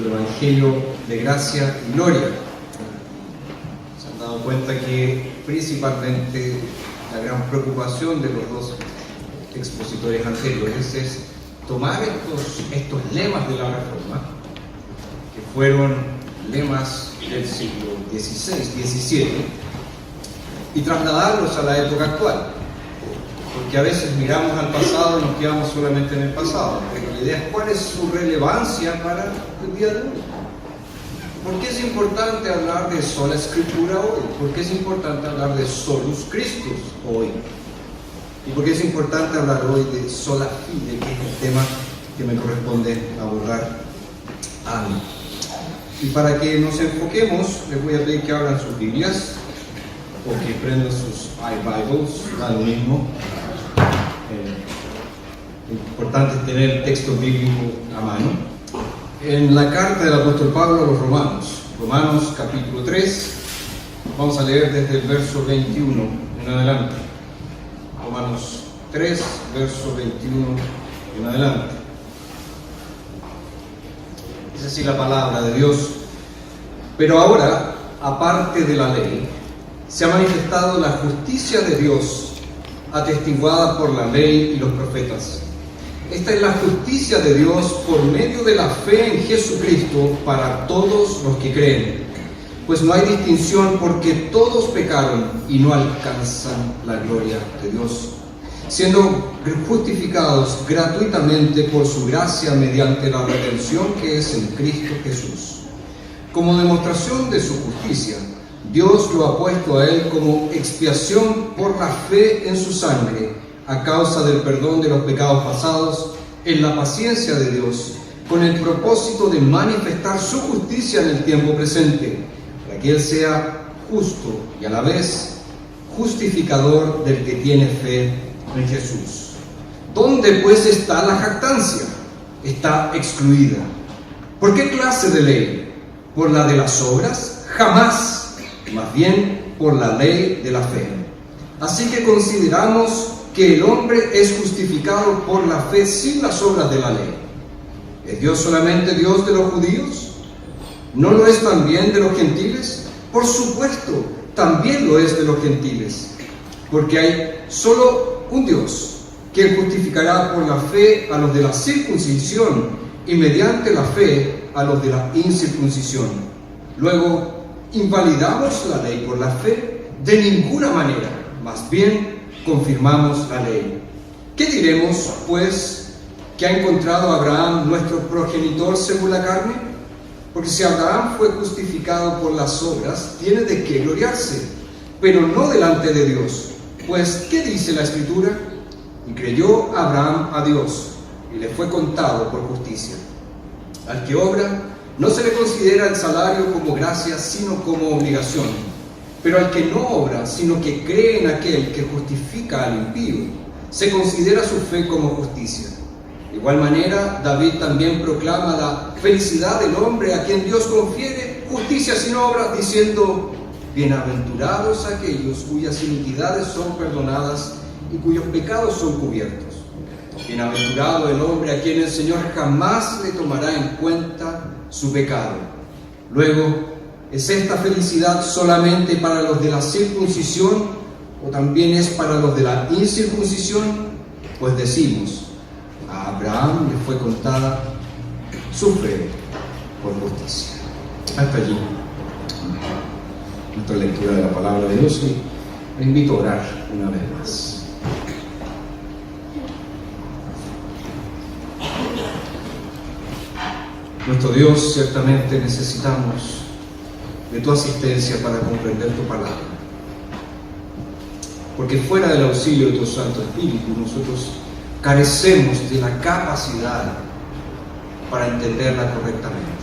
el Evangelio de gracia y gloria. Se han dado cuenta que principalmente la gran preocupación de los dos expositores anteriores es tomar estos lemas de la Reforma, que fueron lemas del siglo XVI, XVII, y trasladarlos a la época actual. Porque a veces miramos al pasado y nos quedamos solamente en el pasado, pero la idea es cuál es su relevancia para el día de hoy. ¿Por qué es importante hablar de sola escritura hoy? ¿Por qué es importante hablar de solus Christus hoy? ¿Y por qué es importante hablar hoy de sola fide, que es el tema que me corresponde abordar a mí? Y para que nos enfoquemos, les voy a pedir que abran sus Biblias o que prendan sus iBibles, da lo mismo. Lo importante es tener el texto bíblico a mano. En la carta del apóstol Pablo a los Romanos capítulo 3, vamos a leer desde el verso 21 en adelante. Romanos 3, verso 21 en adelante. Es así la palabra de Dios. Pero ahora, aparte de la ley, se ha manifestado la justicia de Dios, atestiguada por la ley y los profetas. Esta es la justicia de Dios por medio de la fe en Jesucristo para todos los que creen. Pues no hay distinción, porque todos pecaron y no alcanzan la gloria de Dios, siendo justificados gratuitamente por su gracia mediante la redención que es en Cristo Jesús. Como demostración de su justicia, Dios lo ha puesto a él como expiación por la fe en su sangre, a causa del perdón de los pecados pasados, en la paciencia de Dios, con el propósito de manifestar su justicia en el tiempo presente, para que él sea justo y a la vez justificador del que tiene fe en Jesús. ¿Dónde pues está la jactancia? Está excluida. ¿Por qué clase de ley? ¿Por la de las obras? Jamás, más bien por la ley de la fe. Así que consideramos que el hombre es justificado por la fe sin las obras de la ley. ¿Es Dios solamente Dios de los judíos? ¿No lo es también de los gentiles? Por supuesto, también lo es de los gentiles, porque hay solo un Dios, que justificará por la fe a los de la circuncisión y mediante la fe a los de la incircuncisión. Luego, ¿invalidamos la ley por la fe? De ninguna manera, más bien confirmamos la ley. ¿Qué diremos, pues, que ha encontrado Abraham, nuestro progenitor según la carne? Porque si Abraham fue justificado por las obras, tiene de qué gloriarse, pero no delante de Dios. Pues, ¿qué dice la Escritura? Y creyó Abraham a Dios, y le fue contado por justicia. Al que obra, no se le considera el salario como gracia, sino como obligación. Pero al que no obra, sino que cree en aquel que justifica al impío, se considera su fe como justicia. De igual manera, David también proclama la felicidad del hombre a quien Dios confiere justicia sin obras, diciendo: bienaventurados aquellos cuyas iniquidades son perdonadas y cuyos pecados son cubiertos. Bienaventurado el hombre a quien el Señor jamás le tomará en cuenta su pecado. Luego, ¿es esta felicidad solamente para los de la circuncisión o también es para los de la incircuncisión? Pues decimos, a Abraham le fue contada su fe por justicia. Hasta allí nuestra lectura de la palabra de Dios, y le invito a orar una vez más. Nuestro Dios, ciertamente necesitamos de tu asistencia para comprender tu palabra, porque fuera del auxilio de tu Santo Espíritu nosotros carecemos de la capacidad para entenderla correctamente.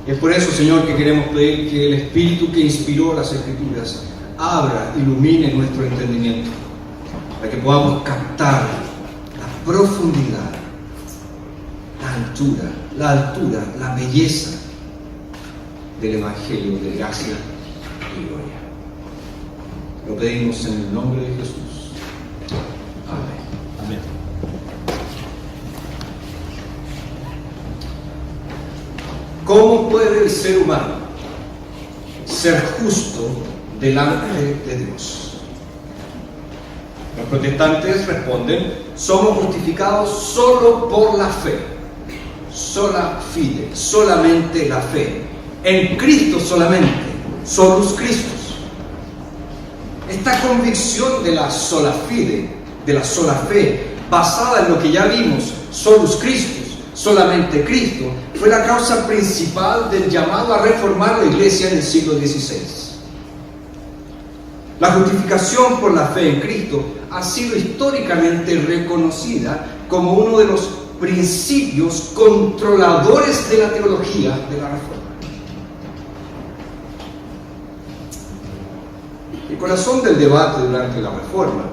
Y es por eso, Señor, que queremos pedir que el Espíritu que inspiró las Escrituras abra, ilumine nuestro entendimiento, para que podamos captar la profundidad, la altura, la belleza del Evangelio de gracia y gloria. Lo pedimos en el nombre de Jesús. Amén. Amén. ¿cómo puede el ser humano ser justo delante de Dios? Los protestantes responden: somos justificados solo por la fe, sola fide, solamente la fe, en Cristo solamente, solus Christus. Esta convicción de la sola fide, de la sola fe, basada en lo que ya vimos, solus Christus, solamente Cristo, fue la causa principal del llamado a reformar la Iglesia en el siglo XVI. La justificación por la fe en Cristo ha sido históricamente reconocida como uno de los principios controladores de la teología de la Reforma. El corazón del debate durante la Reforma,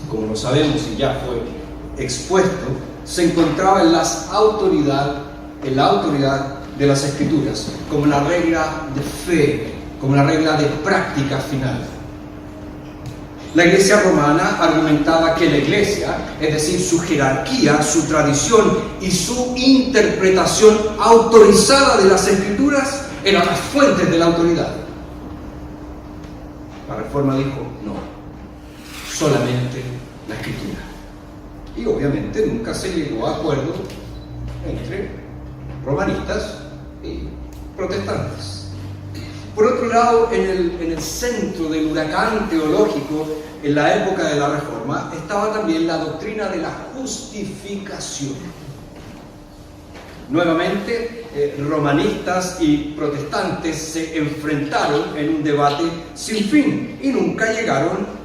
como lo sabemos y ya fue expuesto, se encontraba en la autoridad de las Escrituras, como la regla de fe, como la regla de práctica final. La Iglesia romana argumentaba que la Iglesia, es decir, su jerarquía, su tradición y su interpretación autorizada de las Escrituras eran las fuentes de la autoridad. La Reforma dijo: no, solamente la Escritura. Y obviamente nunca se llegó a acuerdo entre romanistas y protestantes. Por otro lado, en el centro del huracán teológico en la época de la Reforma estaba también la doctrina de la justificación. Nuevamente, romanistas y protestantes se enfrentaron en un debate sin fin y nunca llegaron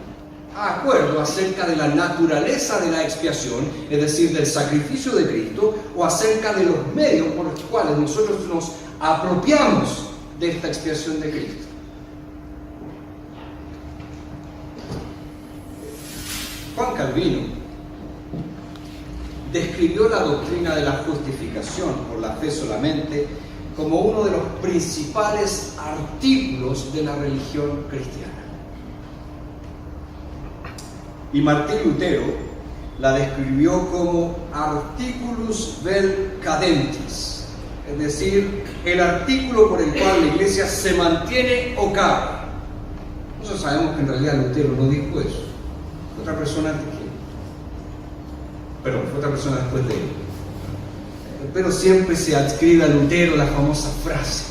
a acuerdo acerca de la naturaleza de la expiación, es decir, del sacrificio de Cristo, o acerca de los medios por los cuales nosotros nos apropiamos de esta expiación de Cristo. Juan Calvino describió la doctrina de la justificación por la fe solamente como uno de los principales artículos de la religión cristiana. Y Martín Lutero la describió como articulus vel cadentis, es decir, el artículo por el cual la Iglesia se mantiene o cae. Nosotros sabemos que en realidad Lutero no dijo eso, fue otra persona antes que él. Perdón, fue otra persona después de él. Pero siempre se adscribe a Lutero la famosa frase.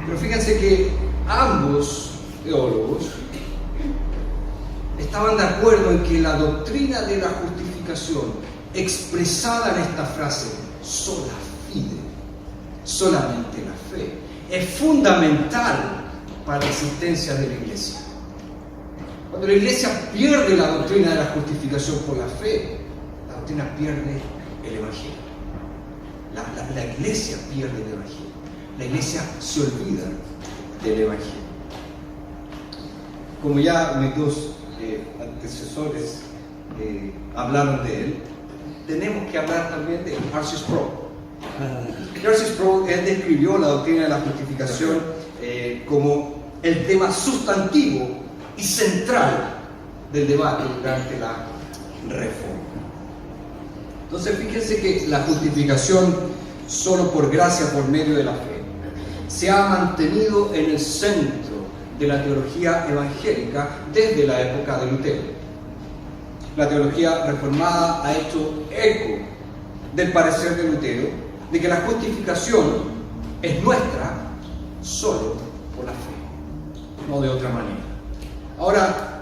Pero fíjense que ambos teólogos estaban de acuerdo en que la doctrina de la justificación, expresada en esta frase, sola fide, solamente la fe, es fundamental para la existencia de la Iglesia. Cuando la Iglesia pierde la doctrina de la justificación por la fe, la doctrina pierde el Evangelio. La Iglesia pierde el Evangelio. La Iglesia se olvida del Evangelio. Como ya mis dos antecesores hablaron de él, tenemos que hablar también de R.C. Sproul. R.C. Sproul, él describió la doctrina de la justificación como el tema sustantivo y central del debate durante la Reforma. Entonces fíjense que la justificación solo por gracia, por medio de la fe, se ha mantenido en el centro de la teología evangélica desde la época de Lutero. La teología reformada ha hecho eco del parecer de Lutero de que la justificación es nuestra solo por la fe, no de otra manera. Ahora,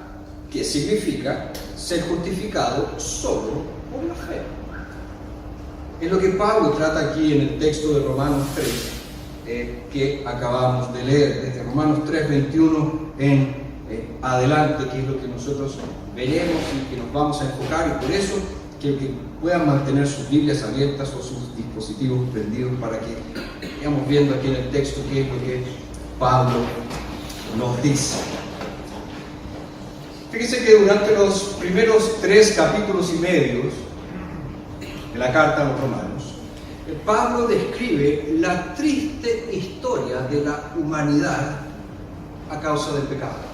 ¿qué significa ser justificado solo por la fe? Es lo que Pablo trata aquí en el texto de Romanos 3, que acabamos de leer, desde Romanos 3:21 en adelante, que es lo que nosotros veremos y que nos vamos a enfocar, y por eso quiero que puedan mantener sus Biblias abiertas o sus dispositivos prendidos para que vayamos viendo aquí en el texto qué es lo que Pablo nos dice. Fíjense que durante los primeros 3 capítulos y medios de la carta a los Romanos, Pablo describe la triste historia de la humanidad a causa del pecado.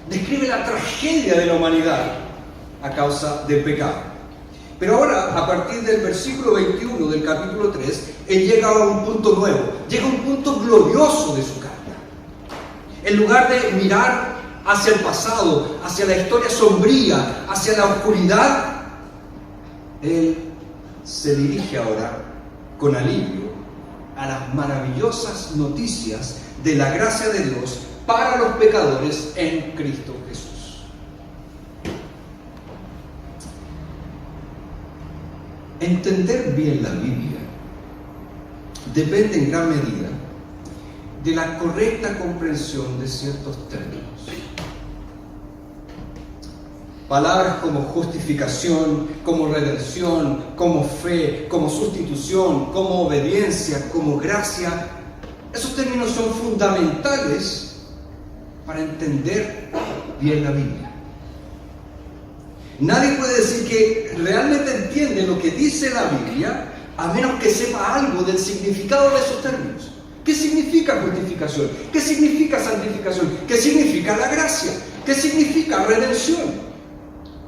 Describe la tragedia de la humanidad a causa del pecado. Pero ahora, a partir del versículo 21 del capítulo 3, él llega a un punto nuevo, llega a un punto glorioso de su carta. En lugar de mirar hacia el pasado, hacia la historia sombría, hacia la oscuridad, él se dirige ahora con alivio a las maravillosas noticias de la gracia de Dios para los pecadores en Cristo Jesús. Entender bien la Biblia depende en gran medida de la correcta comprensión de ciertos términos. Palabras como justificación, como redención, como fe, como sustitución, como obediencia, como gracia, esos términos son fundamentales para entender bien la Biblia. Nadie puede decir que realmente entiende lo que dice la Biblia a menos que sepa algo del significado de esos términos. ¿Qué significa justificación? ¿Qué significa santificación? ¿Qué significa la gracia? ¿Qué significa redención?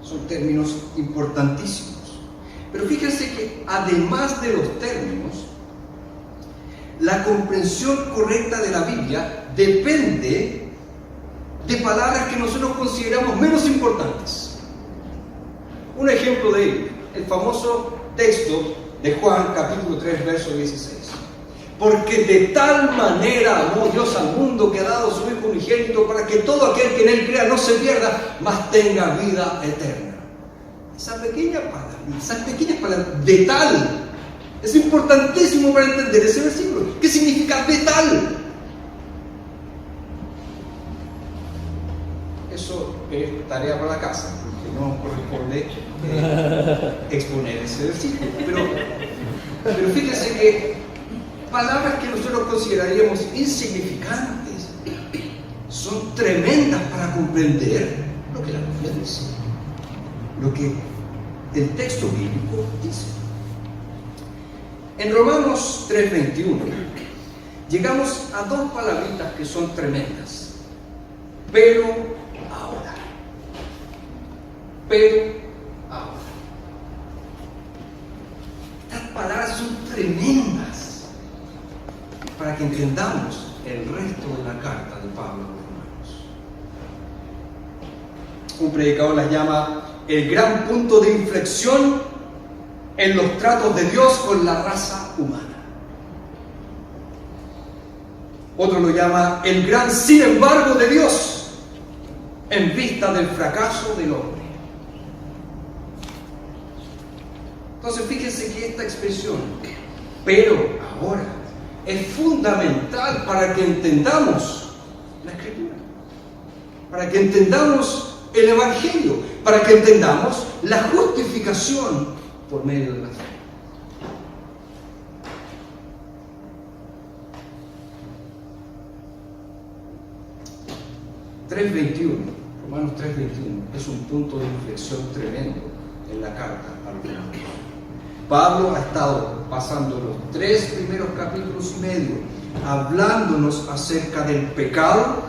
Son términos importantísimos. Pero fíjense que además de los términos, la comprensión correcta de la Biblia depende de palabras que nosotros consideramos menos importantes. Un ejemplo de ello, el famoso texto de Juan, capítulo 3, verso 16. Porque de tal manera amó Dios al mundo que ha dado su Hijo unigénito para que todo aquel que en Él crea no se pierda, mas tenga vida eterna. Esas pequeñas palabras, de tal, es importantísimo para entender ese versículo. ¿Qué significa de tal? Eso es tarea para la casa, porque no corresponde exponer ese versículo. Pero fíjense que palabras que nosotros consideraríamos insignificantes son tremendas para comprender lo que la Biblia dice, lo que el texto bíblico dice. En Romanos 3:21 llegamos a dos palabritas que son tremendas. Pero ahora. Estas palabras son tremendas para que entendamos el resto de la carta de Pablo a los Romanos. Un predicador las llama el gran punto de inflexión en los tratos de Dios con la raza humana. Otro lo llama el gran sin embargo de Dios en vista del fracaso del hombre. Entonces fíjense que esta expresión, pero ahora, es fundamental para que entendamos la Escritura, para que entendamos el Evangelio, para que entendamos la justificación por medio de la fe. Romanos 3:21 es un punto de inflexión tremendo en la carta a los Romanos. Pablo ha estado pasando los 3 primeros capítulos y medio hablándonos acerca del pecado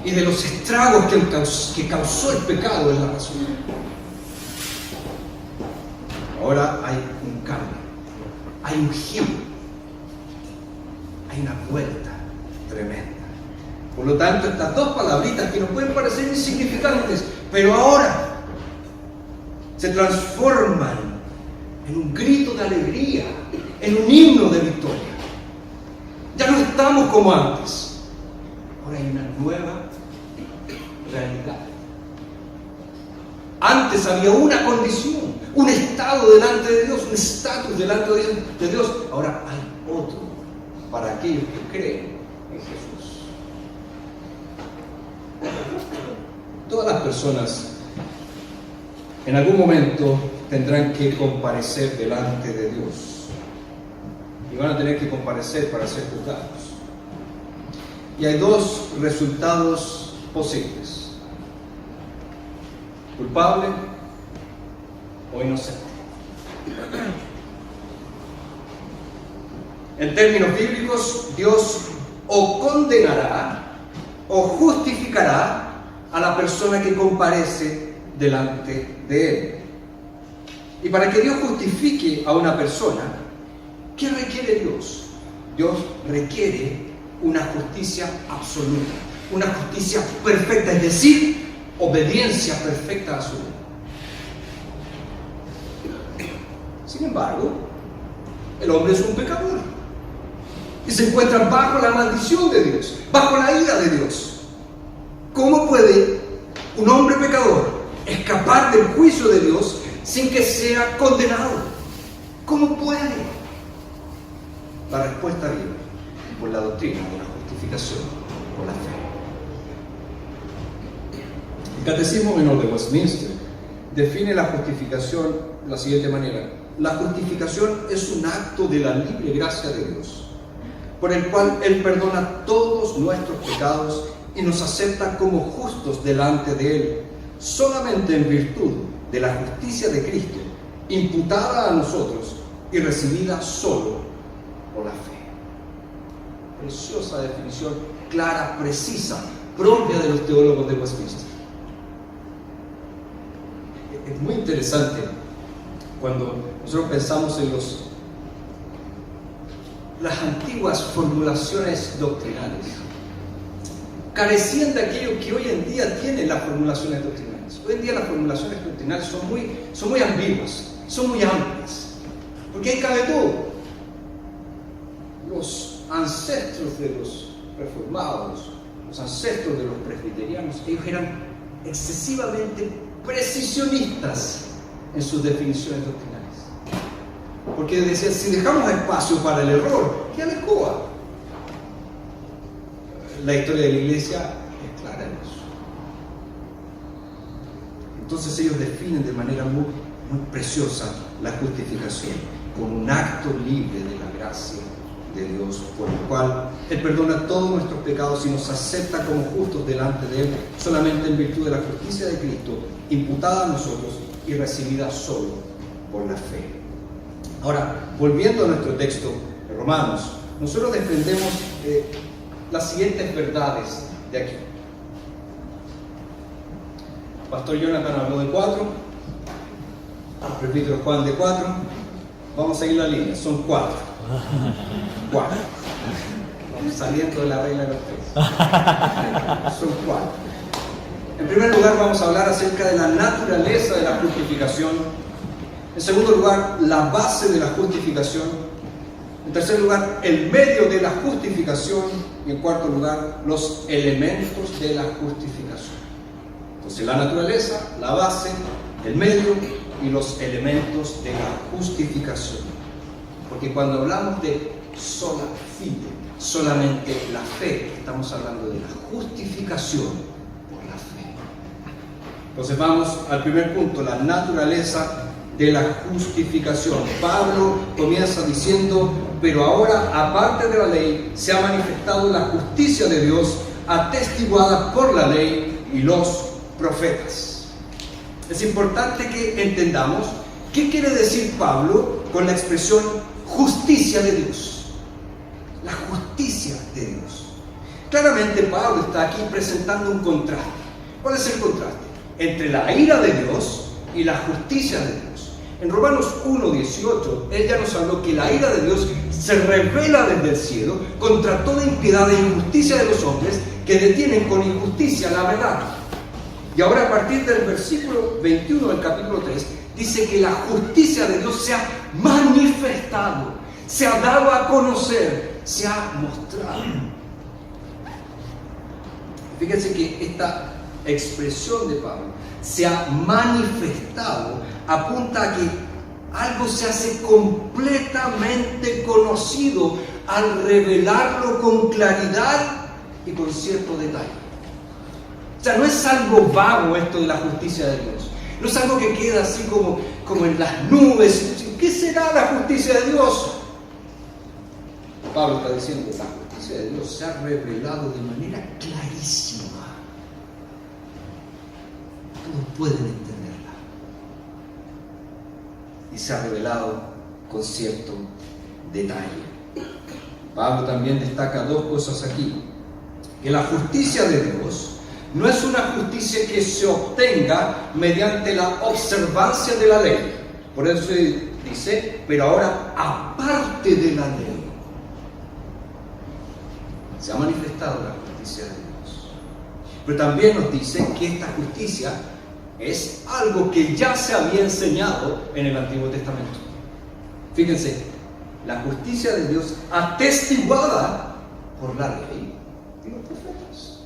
y de los estragos que causó el pecado en la raza humana. Ahora hay un cambio, hay un giro, hay una vuelta tremenda. Por lo tanto, estas dos palabritas que nos pueden parecer insignificantes, pero ahora se transforman en un grito de alegría, en un himno de victoria. Ya no estamos como antes. Ahora hay una nueva realidad. Antes había una condición, un estado delante de Dios, un estatus delante de Dios. Ahora hay otro para aquellos que creen en Jesús. Todas las personas en algún momento tendrán que comparecer delante de Dios y van a tener que comparecer para ser juzgados. Y hay dos resultados posibles: culpable o inocente. En términos bíblicos, Dios o condenará o justificará a la persona que comparece delante de Él. Y para que Dios justifique a una persona, ¿qué requiere Dios? Dios requiere una justicia absoluta, una justicia perfecta, es decir, obediencia perfecta a su ley. Sin embargo, el hombre es un pecador y se encuentra bajo la maldición de Dios, bajo la ira de Dios. ¿Cómo puede un hombre pecador escapar del juicio de Dios sin que sea condenado? ¿Cómo puede? La respuesta viene por la doctrina de la justificación por la fe. El Catecismo Menor de Westminster define la justificación de la siguiente manera: la justificación es un acto de la libre gracia de Dios, por el cual Él perdona todos nuestros pecados y nos acepta como justos delante de Él, solamente en virtud de la justicia de Cristo, imputada a nosotros y recibida solo por la fe. Preciosa definición, clara, precisa, propia de los teólogos de Westminster. Es muy interesante cuando nosotros pensamos en las antiguas formulaciones doctrinales. Carecían de aquello que hoy en día tienen las formulaciones doctrinales. Hoy en día las formulaciones doctrinales son muy ambiguas, son muy amplias, porque ahí cabe todo. Los ancestros de los reformados, los ancestros de los presbiterianos, ellos eran excesivamente precisionistas en sus definiciones doctrinales, porque decían, si dejamos espacio para el error, ¿qué le escoba? La historia de la iglesia es clara en eso. Entonces ellos definen de manera muy preciosa la justificación como un acto libre de la gracia de Dios, por el cual Él perdona todos nuestros pecados y nos acepta como justos delante de Él, solamente en virtud de la justicia de Cristo, imputada a nosotros y recibida solo por la fe. Ahora, volviendo a nuestro texto de Romanos, nosotros desprendemos las siguientes verdades de aquí. Pastor Jonathan habló de 4, el presbítero Juan de 4. Vamos a seguir la línea, son 4. Vamos saliendo de la regla de los 3. Son 4. En primer lugar, vamos a hablar acerca de la naturaleza de la justificación. En segundo lugar, la base de la justificación. En tercer lugar, el medio de la justificación. Y en cuarto lugar, los elementos de la justificación. Entonces, la naturaleza, la base, el medio y los elementos de la justificación. Porque cuando hablamos de sola fide, solamente la fe, estamos hablando de la justificación por la fe. Entonces vamos al primer punto, la naturaleza de la justificación. Pablo comienza diciendo, pero ahora, aparte de la ley, se ha manifestado la justicia de Dios, atestiguada por la ley y los profetas. Es importante que entendamos qué quiere decir Pablo con la expresión justicia de Dios. La justicia de Dios. Claramente Pablo está aquí presentando un contraste. ¿Cuál es el contraste? Entre la ira de Dios y la justicia de Dios. En Romanos 1:18, él ya nos habló que la ira de Dios se revela desde el cielo contra toda impiedad e injusticia de los hombres que detienen con injusticia la verdad. Y ahora, a partir del versículo 21 del capítulo 3, dice que la justicia de Dios se ha manifestado, se ha dado a conocer, se ha mostrado. Fíjense que esta expresión de Pablo, se ha manifestado, apunta a que algo se hace completamente conocido al revelarlo con claridad y con cierto detalle. O sea, no es algo vago esto de la justicia de Dios. No es algo que queda así como en las nubes. ¿Qué será la justicia de Dios? Pablo está diciendo que la justicia de Dios se ha revelado de manera clarísima. Todos pueden entenderla. Y se ha revelado con cierto detalle. Pablo también destaca dos cosas aquí. Que la justicia de Dios no es una justicia que se obtenga mediante la observancia de la ley. Por eso dice, pero ahora aparte de la ley, se ha manifestado la justicia de Dios. Pero también nos dice que esta justicia es algo que ya se había enseñado en el Antiguo Testamento. Fíjense, la justicia de Dios atestiguada por la ley y los profetas.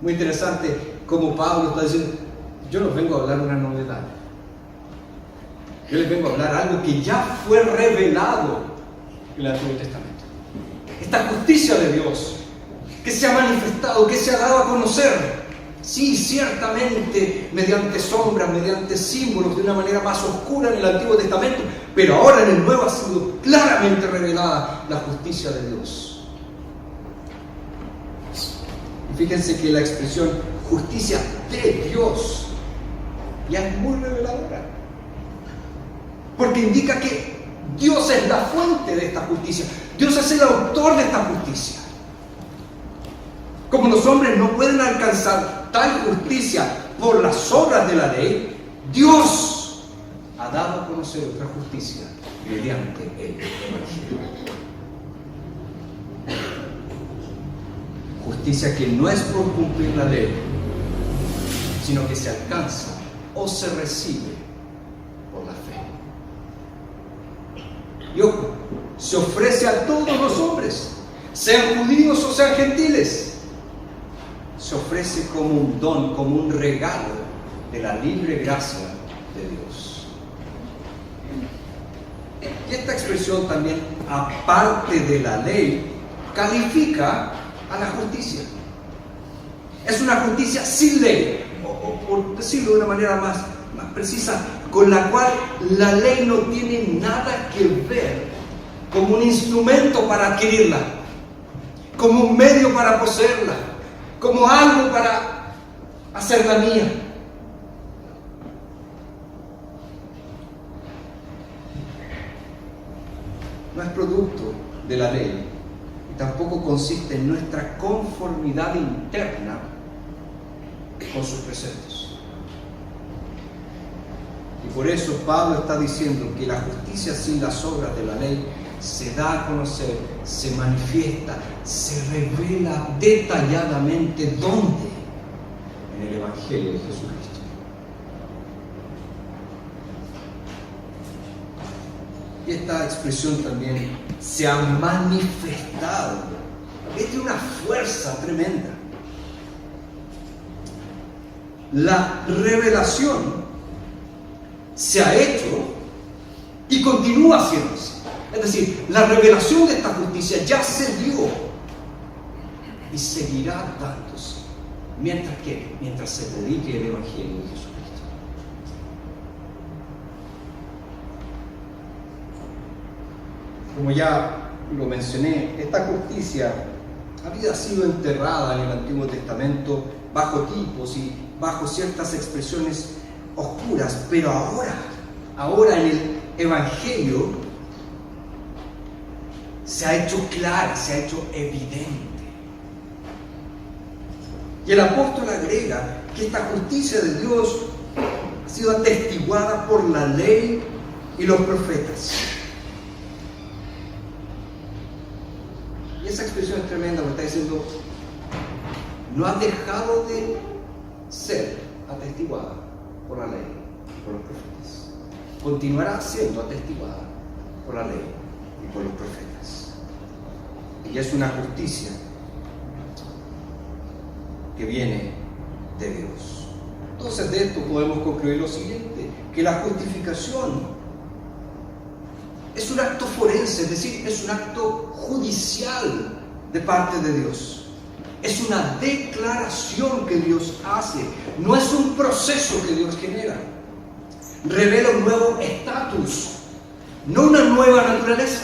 Muy interesante como Pablo está diciendo, yo no vengo a hablar una novedad. Yo les vengo a hablar algo que ya fue revelado en el Antiguo Testamento. Esta justicia de Dios que se ha manifestado, que se ha dado a conocer. Sí, ciertamente mediante sombras, mediante símbolos, de una manera más oscura en el Antiguo Testamento, pero ahora en el Nuevo ha sido claramente revelada la justicia de Dios. Y fíjense que la expresión justicia de Dios ya es muy reveladora, porque indica que Dios es la fuente de esta justicia, Dios es el autor de esta justicia. Como los hombres no pueden alcanzar tal justicia por las obras de la ley, Dios ha dado a conocer otra justicia mediante el Evangelio. Justicia que no es por cumplir la ley, sino que se alcanza o se recibe por la fe. Y ojo, se ofrece a todos los hombres, sean judíos o sean gentiles. Se ofrece como un don, como un regalo de la libre gracia de Dios. Y esta expresión también, aparte de la ley, califica a la justicia. Es una justicia sin ley, o por decirlo de una manera más precisa, con la cual la ley no tiene nada que ver, como un instrumento para adquirirla, como un medio para poseerla, como algo para hacerla mía. No es producto de la ley y tampoco consiste en nuestra conformidad interna con sus preceptos. Y por eso Pablo está diciendo que la justicia sin las obras de la ley se da a conocer, se manifiesta, se revela detalladamente. ¿Dónde? En el Evangelio de Jesucristo. Y esta expresión también se ha manifestado. Es de una fuerza tremenda. La revelación se ha hecho y continúa haciéndose. Es decir, la revelación de esta justicia ya se dio y seguirá dándose. ¿Mientras qué? Mientras se predique el Evangelio de Jesucristo. Como ya lo mencioné, esta justicia había sido enterrada en el Antiguo Testamento bajo tipos y bajo ciertas expresiones oscuras, pero ahora en el Evangelio se ha hecho clara, se ha hecho evidente. Y el apóstol agrega que esta justicia de Dios ha sido atestiguada por la ley y los profetas. Y esa expresión es tremenda, me está diciendo, no ha dejado de ser atestiguada por la ley y por los profetas. Continuará siendo atestiguada por la ley y por los profetas. Y es una justicia que viene de Dios. Entonces de esto podemos concluir lo siguiente, que la justificación es un acto forense, es decir, es un acto judicial de parte de Dios. Es una declaración que Dios hace, no es un proceso que Dios genera. Revela un nuevo estatus, no una nueva naturaleza.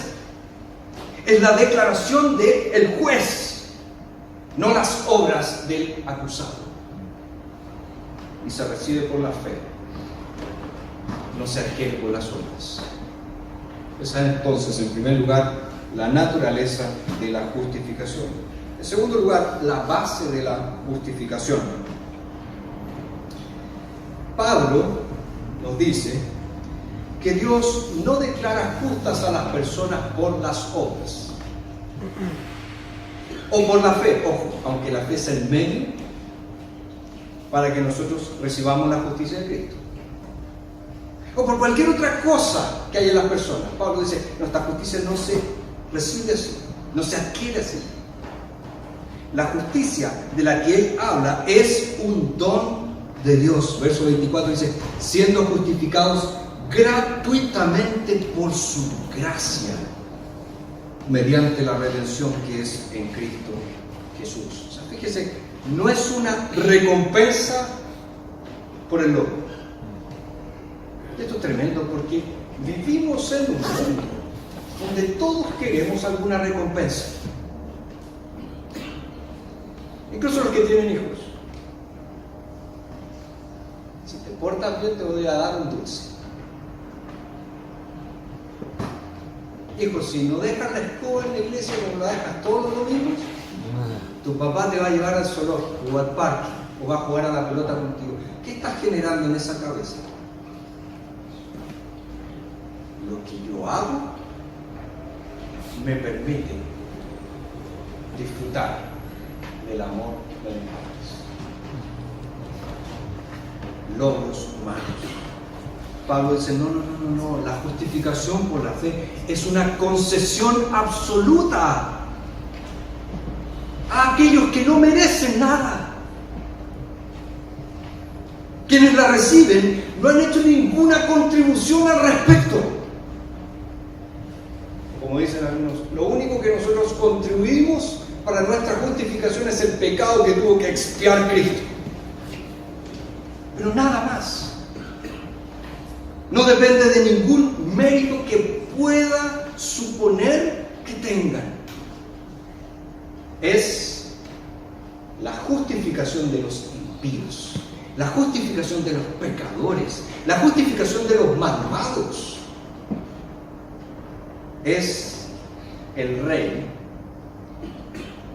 Es la declaración del juez, no las obras del acusado. Y se recibe por la fe, no se adquiere por las obras. Esa es entonces, en primer lugar, la naturaleza de la justificación. En segundo lugar, la base de la justificación. Pablo nos dice que Dios no declara justas a las personas por las obras o por la fe, ojo, aunque la fe es el medio para que nosotros recibamos la justicia de Cristo, o por cualquier otra cosa que haya en las personas. Pablo dice, nuestra justicia no se recibe así, no se adquiere así. La justicia de la que él habla es un don de Dios. Verso 24 dice, siendo justificados gratuitamente por su gracia, mediante la redención que es en Cristo Jesús. O sea, fíjese, no es una recompensa por el logro. Esto es tremendo porque vivimos en un mundo donde todos queremos alguna recompensa. Incluso los que tienen hijos. Si te portas bien te voy a dar un dulce. Hijo, si no dejas la escoba en la iglesia como la dejas todos los domingos, tu papá te va a llevar al zoológico o al parque o va a jugar a la pelota contigo. ¿Qué estás generando en esa cabeza? Lo que yo hago me permite disfrutar del amor de mis padres. Logros humanos. Pablo dice, no, la justificación por la fe es una concesión absoluta a aquellos que no merecen nada. Quienes la reciben no han hecho ninguna contribución al respecto. Como dicen algunos, lo único que nosotros contribuimos para nuestra justificación es el pecado que tuvo que expiar Cristo. Pero nada más. No depende de ningún mérito que pueda suponer que tengan. Es la justificación de los impíos, la justificación de los pecadores, la justificación de los malvados. Es el rey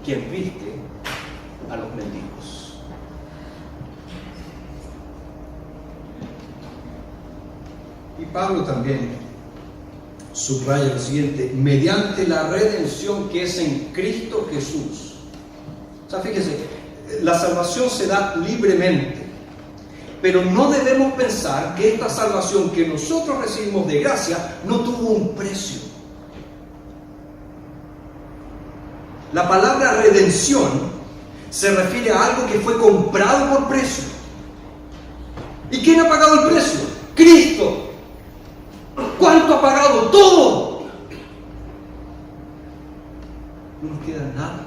quien viste a los mendigos. Y Pablo también subraya lo siguiente: mediante la redención que es en Cristo Jesús. O sea, fíjese, la salvación se da libremente, pero no debemos pensar que esta salvación que nosotros recibimos de gracia no tuvo un precio. La palabra redención se refiere a algo que fue comprado por precio. ¿Y quién ha pagado el precio? Cristo. ¿Cuánto ha pagado? Todo. No nos queda nada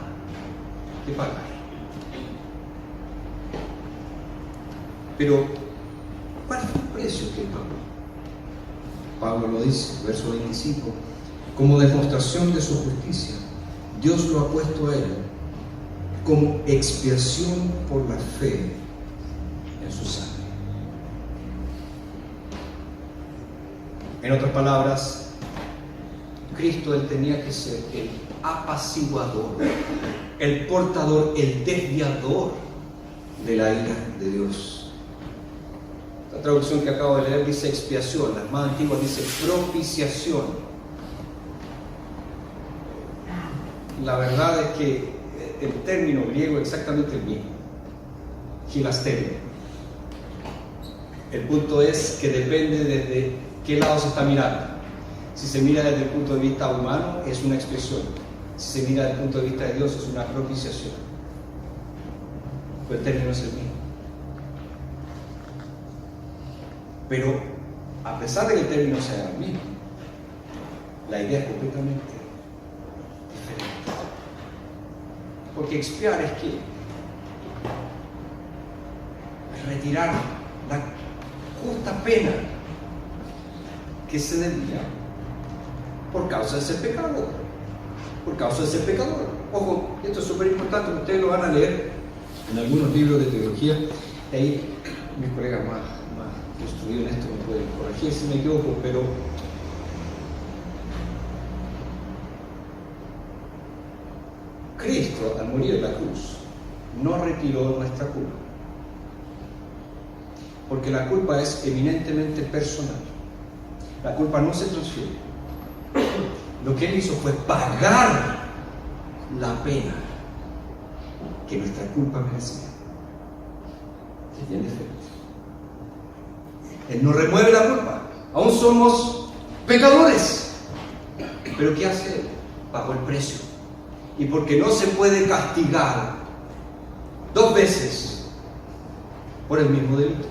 que pagar. Pero, ¿cuál fue el precio que pagó? Pablo lo dice, verso 25, como demostración de su justicia, Dios lo ha puesto a él como expiación por la fe en su sangre. En otras palabras, Cristo, él tenía que ser el apaciguador, el portador, el desviador de la ira de Dios. La traducción que acabo de leer dice expiación, las más antiguas dice propiciación. La verdad es que el término griego es exactamente el mismo, hilasterio. El punto es que depende desde qué lado se está mirando. Si se mira desde el punto de vista humano, es una expiación. Si se mira desde el punto de vista de Dios, es una propiciación. Pero el término es el mismo. Pero, a pesar de que el término sea el mismo, la idea es completamente diferente. Porque expiar es que retirar la justa pena que se debía por causa de ese pecado, por causa de ese pecador. Ojo, esto es súper importante, ustedes lo van a leer en algunos libros de teología, y ahí mis colegas más instruidos en esto me pueden corregir si me equivoco, pero Cristo, al morir en la cruz, no retiró nuestra culpa, porque la culpa es eminentemente personal. La culpa no se transfiere. Lo que Él hizo fue pagar la pena que nuestra culpa merecía. Se tiene efecto. Él no remueve la culpa. Aún somos pecadores. Pero ¿qué hace Él? Pagó el precio. Y porque no se puede castigar 2 veces por el mismo delito,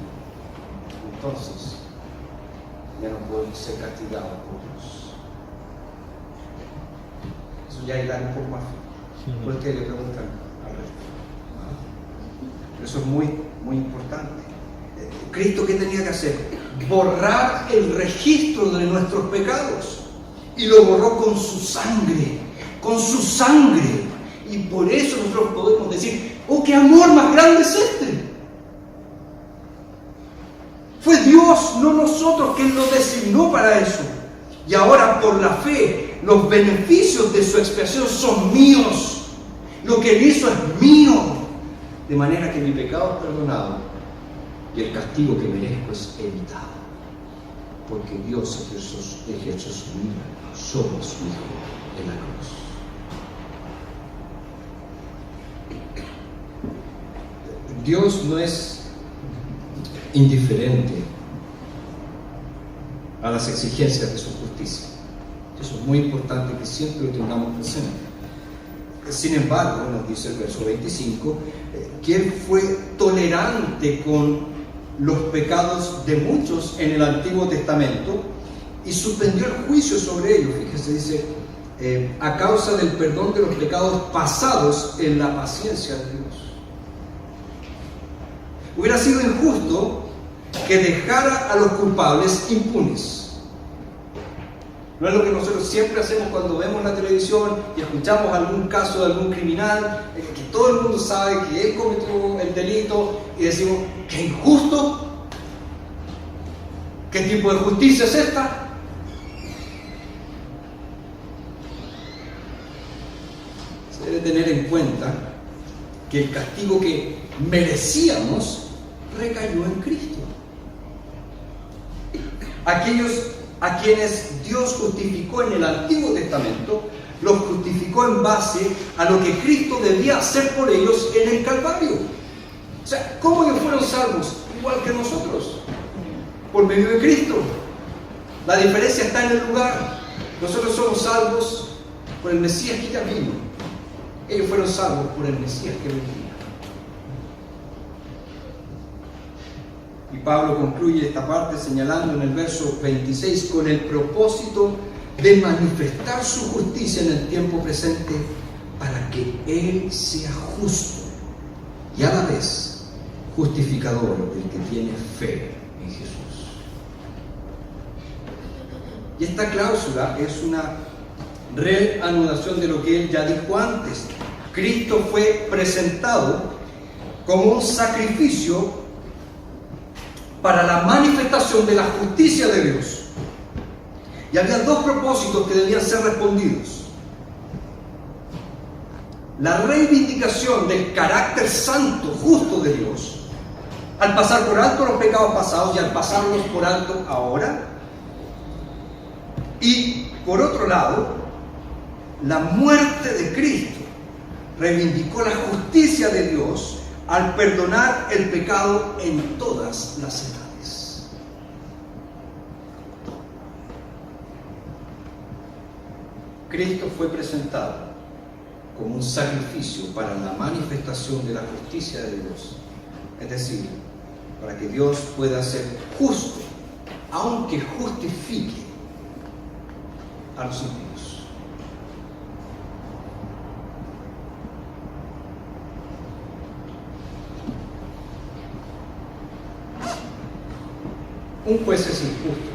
entonces ya no puede ser castigado por Dios. Eso ya irá un poco más fino. ¿Por qué le preguntan al resto? Pero eso es muy, muy importante. ¿Cristo qué tenía que hacer? Borrar el registro de nuestros pecados. Y lo borró con su sangre. Con su sangre. Y por eso nosotros podemos decir, ¡oh, qué amor más grande es este! Fue Dios, no nosotros, quien lo designó para eso. Y ahora por la fe, los beneficios de su expiación son míos. Lo que Él hizo es mío. De manera que mi pecado es perdonado y el castigo que merezco es evitado. Porque Dios ejerció su vida sobre su Hijo en la cruz. Dios no es indiferente a las exigencias de su justicia. Eso es muy importante que siempre lo tengamos presente. Sin embargo, nos dice el verso 25, que Él fue tolerante con los pecados de muchos en el Antiguo Testamento y suspendió el juicio sobre ellos. Fíjese, dice, a causa del perdón de los pecados pasados en la paciencia de Dios. Hubiera sido injusto que dejara a los culpables impunes. No es lo que nosotros siempre hacemos cuando vemos la televisión y escuchamos algún caso de algún criminal, que todo el mundo sabe que él cometió el delito y decimos, ¡qué injusto! ¿Qué tipo de justicia es esta? Se debe tener en cuenta que el castigo que merecíamos recayó en Cristo. Aquellos a quienes Dios justificó en el Antiguo Testamento, los justificó en base a lo que Cristo debía hacer por ellos en el Calvario. O sea, ¿cómo ellos fueron salvos? Igual que nosotros, por medio de Cristo. La diferencia está en el lugar. Nosotros somos salvos por el Mesías que ya vino. Ellos fueron salvos por el Mesías que venía. Y Pablo concluye esta parte señalando en el verso 26 con el propósito de manifestar su justicia en el tiempo presente para que Él sea justo y a la vez justificador del que tiene fe en Jesús. Y esta cláusula es una reanudación de lo que Él ya dijo antes. Cristo fue presentado como un sacrificio para la manifestación de la justicia de Dios. Y había 2 propósitos que debían ser respondidos. La reivindicación del carácter santo, justo de Dios, al pasar por alto los pecados pasados y al pasarlos por alto ahora. Y por otro lado, la muerte de Cristo reivindicó la justicia de Dios al perdonar el pecado en todas las edades. Cristo fue presentado como un sacrificio para la manifestación de la justicia de Dios, es decir, para que Dios pueda ser justo, aunque justifique a los impíos. Un juez es injusto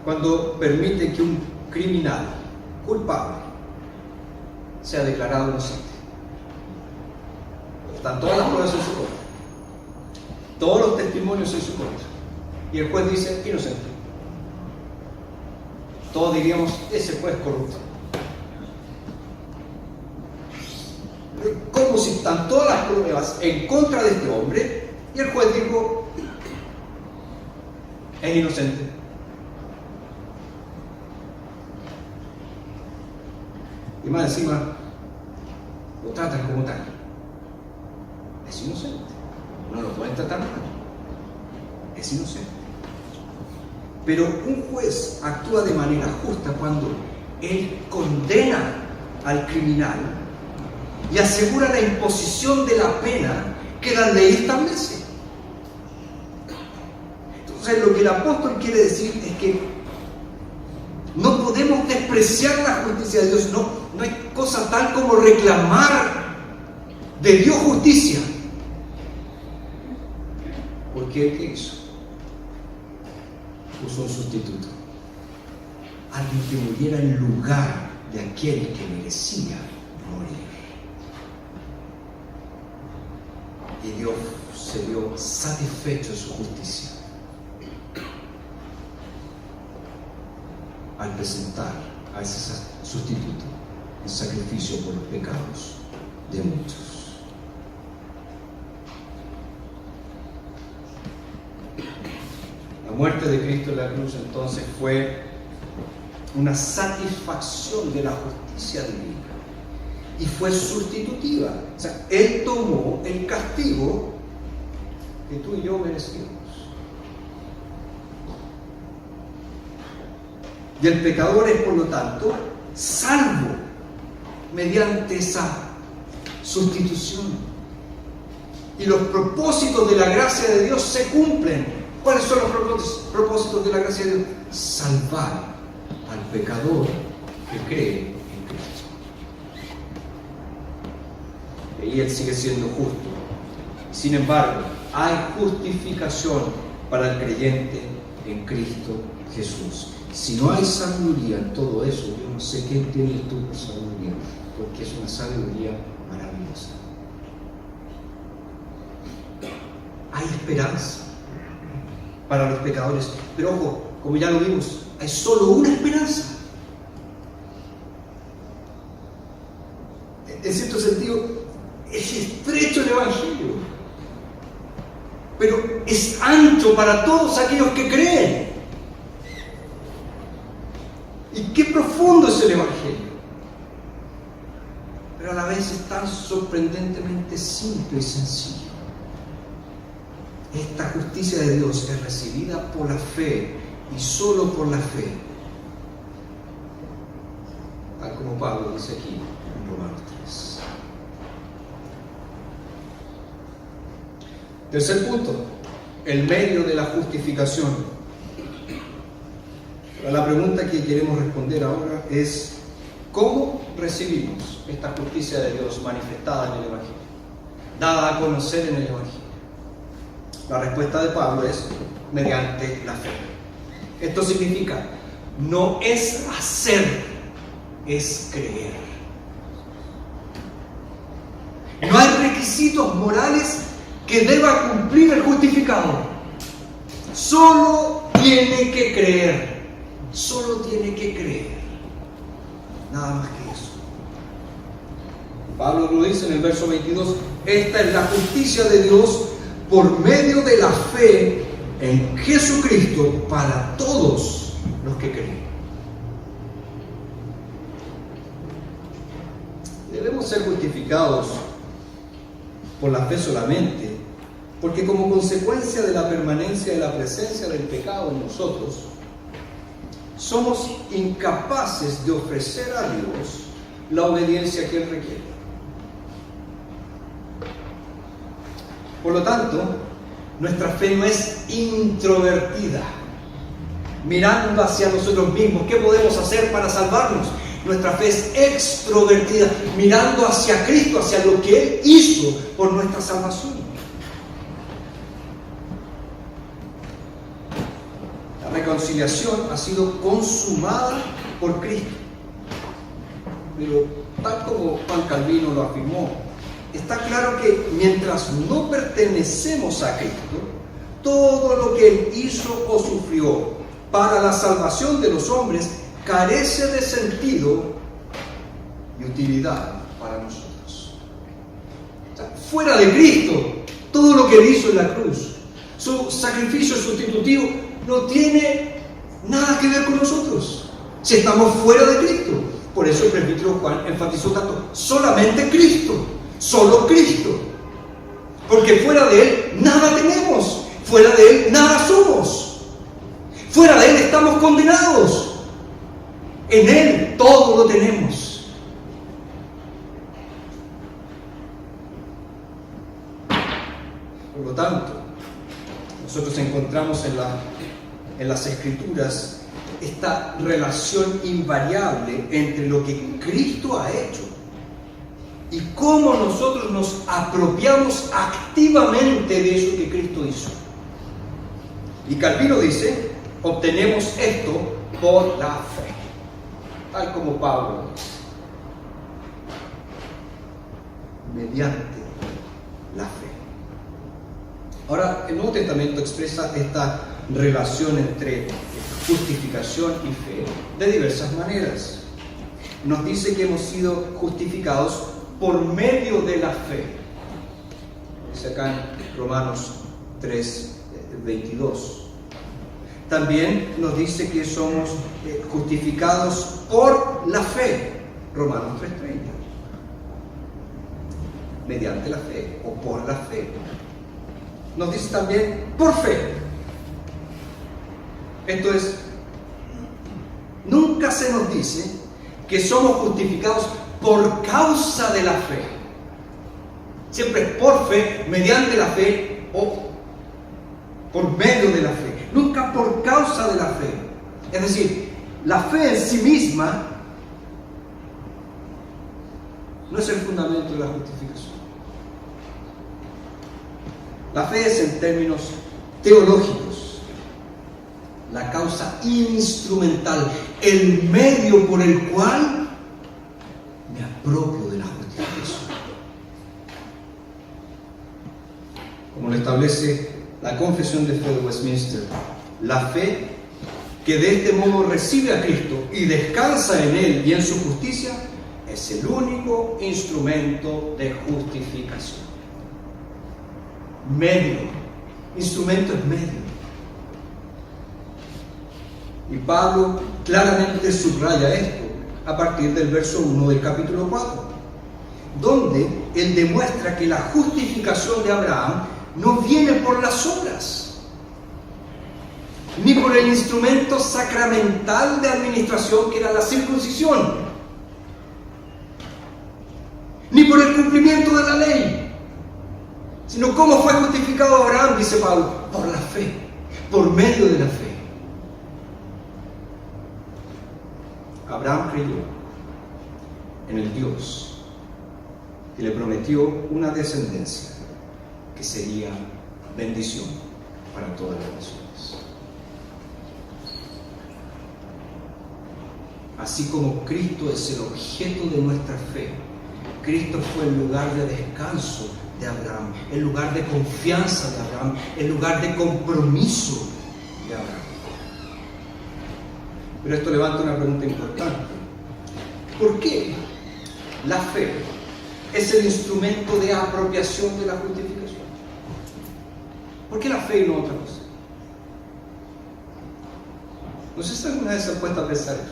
cuando permite que un criminal culpable sea declarado inocente. Están todas las pruebas en su contra, todos los testimonios en su contra, y el juez dice inocente. Todos diríamos, ese juez es corrupto. Como si están todas las pruebas en contra de este hombre, y el juez dijo es inocente. Y más encima, lo tratan como tal. Es inocente. No lo pueden tratar mal. Es inocente. Pero un juez actúa de manera justa cuando él condena al criminal y asegura la imposición de la pena que la ley establece. Entonces, lo que el apóstol quiere decir es que no podemos despreciar la justicia de Dios. No hay cosa tal como reclamar de Dios justicia. Porque ¿qué hizo? Puso un sustituto. Alguien que muriera en lugar de aquel que merecía morir. Y Dios se vio satisfecho de su justicia al presentar a ese sustituto en sacrificio por los pecados de muchos. La muerte de Cristo en la cruz entonces fue una satisfacción de la justicia divina y fue sustitutiva. O sea, Él tomó el castigo que tú y yo merecíamos. Y el pecador es, por lo tanto, salvo mediante esa sustitución. Y los propósitos de la gracia de Dios se cumplen. ¿Cuáles son los propósitos de la gracia de Dios? Salvar al pecador que cree en Cristo. Y Él sigue siendo justo. Sin embargo, hay justificación para el creyente en Cristo Jesús. Si no hay sabiduría en todo eso, yo no sé qué tienes tú por sabiduría, porque es una sabiduría maravillosa. Hay esperanza para los pecadores, pero ojo, como ya lo vimos, hay solo una esperanza. En cierto sentido, es estrecho el Evangelio, pero es ancho para todos aquellos que creen. Y qué profundo es el Evangelio, pero a la vez es tan sorprendentemente simple y sencillo. Esta justicia de Dios es recibida por la fe y solo por la fe, tal como Pablo dice aquí en Romanos 3. Tercer punto, el medio de la justificación. La pregunta que queremos responder ahora es: ¿cómo recibimos esta justicia de Dios manifestada en el Evangelio, dada a conocer en el Evangelio? La respuesta de Pablo es mediante la fe. Esto significa, no es hacer, es creer. No hay requisitos morales que deba cumplir el justificado. Solo tiene que creer. Solo tiene que creer. Nada más que eso. Pablo lo dice en el verso 22. Esta es la justicia de Dios por medio de la fe en Jesucristo para todos los que creen. Debemos ser justificados por la fe solamente, porque como consecuencia de la permanencia de la presencia del pecado en nosotros, somos incapaces de ofrecer a Dios la obediencia que Él requiere. Por lo tanto, nuestra fe no es introvertida, mirando hacia nosotros mismos. ¿Qué podemos hacer para salvarnos? Nuestra fe es extrovertida, mirando hacia Cristo, hacia lo que Él hizo por nuestra salvación. La reconciliación ha sido consumada por Cristo. Pero tal como Juan Calvino lo afirmó, está claro que mientras no pertenecemos a Cristo, todo lo que Él hizo o sufrió para la salvación de los hombres carece de sentido y utilidad para nosotros. O sea, fuera de Cristo, todo lo que Él hizo en la cruz, su sacrificio sustitutivo, no tiene nada que ver con nosotros, si estamos fuera de Cristo. Por eso el presbítero Juan enfatizó tanto, solamente Cristo, solo Cristo. Porque fuera de Él nada tenemos, fuera de Él nada somos, fuera de Él estamos condenados, en Él todo lo tenemos. Por lo tanto, nosotros encontramos en las Escrituras esta relación invariable entre lo que Cristo ha hecho y cómo nosotros nos apropiamos activamente de eso que Cristo hizo. Y Calvino dice, obtenemos esto por la fe, tal como Pablo dice, mediante la fe. Ahora, el Nuevo Testamento expresa esta relación entre justificación y fe de diversas maneras. Nos dice que hemos sido justificados por medio de la fe. Dice acá en Romanos 3:22. También nos dice que somos justificados por la fe. Romanos 3:30. Mediante la fe o por la fe. Nos dice también por fe. Entonces, nunca se nos dice que somos justificados por causa de la fe. Siempre es por fe, mediante la fe o por medio de la fe. Nunca por causa de la fe. Es decir, la fe en sí misma no es el fundamento de la justificación. La fe es, en términos teológicos, la causa instrumental, el medio por el cual me apropio de la justificación. Como lo establece la Confesión de Fe de Westminster, la fe que de este modo recibe a Cristo y descansa en Él y en su justicia es el único instrumento de justificación. Medio, instrumento es medio. Y Pablo claramente subraya esto a partir del verso 1 del capítulo 4, donde él demuestra que la justificación de Abraham no viene por las obras, ni por el instrumento sacramental de administración que era la circuncisión, ni por el cumplimiento de la ley, sino cómo fue justificado Abraham, dice Pablo, por la fe, por medio de la fe. Abraham creyó en el Dios que le prometió una descendencia que sería bendición para todas las naciones. Así como Cristo es el objeto de nuestra fe, Cristo fue el lugar de descanso de Abraham, el lugar de confianza de Abraham, el lugar de compromiso de Abraham. Pero esto levanta una pregunta importante. ¿Por qué la fe es el instrumento de apropiación de la justificación? ¿Por qué la fe y no otra cosa? No sé si alguna vez se han puesto a pensar eso.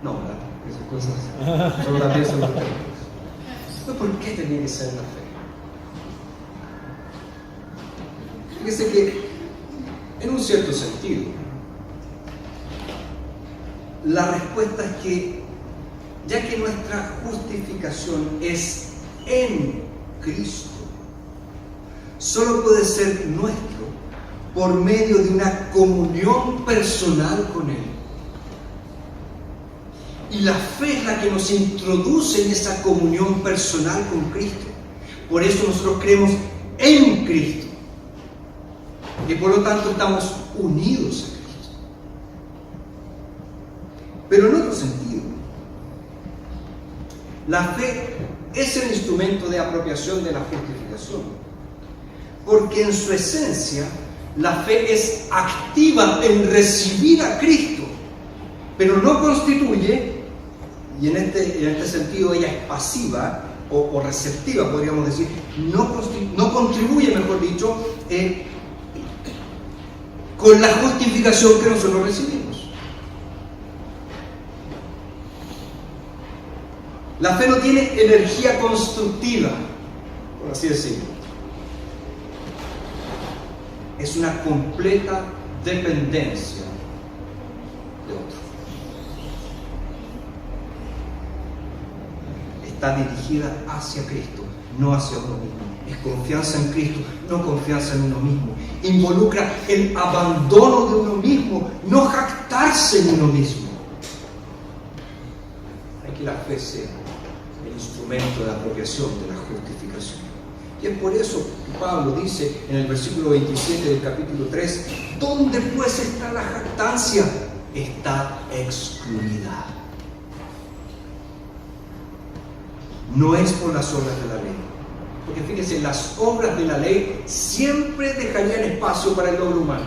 No, ¿verdad? Esas cosas solo también son las técnicas. ¿Por qué tenía que ser la fe? Fíjese que, en un cierto sentido, la respuesta es que, ya que nuestra justificación es en Cristo, solo puede ser nuestro por medio de una comunión personal con Él. Y la fe es la que nos introduce en esa comunión personal con Cristo. Por eso nosotros creemos en Cristo. Y por lo tanto estamos unidos a Cristo. Pero en otro sentido, la fe es el instrumento de apropiación de la justificación. Porque en su esencia, la fe es activa en recibir a Cristo, pero no constituye. Y en este sentido ella es pasiva o receptiva, podríamos decir, no contribuye, mejor dicho, con la justificación que nosotros recibimos. La fe no tiene energía constructiva, por así decirlo. Es una completa dependencia de otro. Está dirigida hacia Cristo, no hacia uno mismo. Es confianza en Cristo, no confianza en uno mismo. Involucra el abandono de uno mismo, no jactarse en uno mismo. Hay que la fe sea el instrumento de apropiación de la justificación. Y es por eso que Pablo dice en el versículo 27 del capítulo 3, ¿dónde pues está la jactancia? Está excluida. No es por las obras de la ley. Porque fíjense, las obras de la ley siempre dejarían espacio para el logro humano.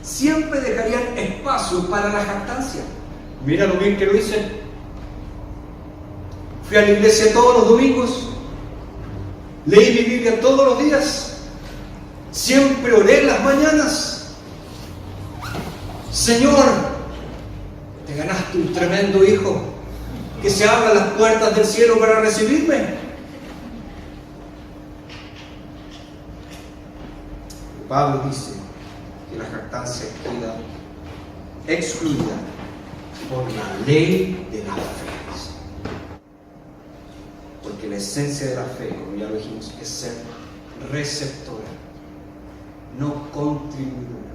Siempre dejarían espacio para la jactancia. Mira lo bien que lo hice. Fui a la iglesia todos los domingos. Leí mi Biblia todos los días. Siempre oré en las mañanas. Señor, te ganaste un tremendo hijo. Que se abran las puertas del cielo para recibirme. Pablo dice que la jactancia queda excluida por la ley de la fe. Porque la esencia de la fe, como ya lo dijimos, es ser receptora, no contribuidora.